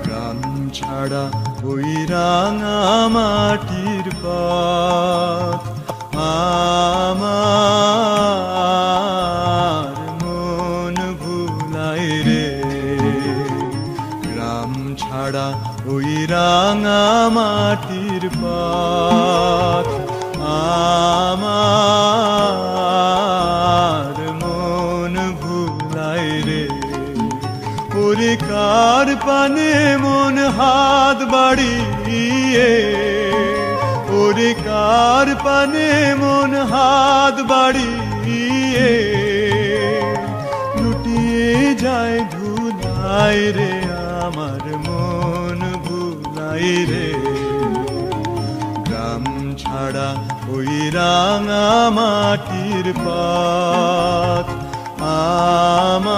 গ্রাম ছাড়া ওই রাঙা মাটির পথ আমার মন ভুলাই রে। গ্রাম ছাড়া ওই রাঙা মাটির পথ আমার মন ভুলাই রে। ওরে কার পানে মন হাত বাড়িয়ে, ওরে কার পানে মন হাত বাড়িয়ে লুটিয়ে যায় ধুলাই রে। আমার মন ভুলাই রে। গ্রাম ছাড়া ওই রাঙা মাটির পথ আমার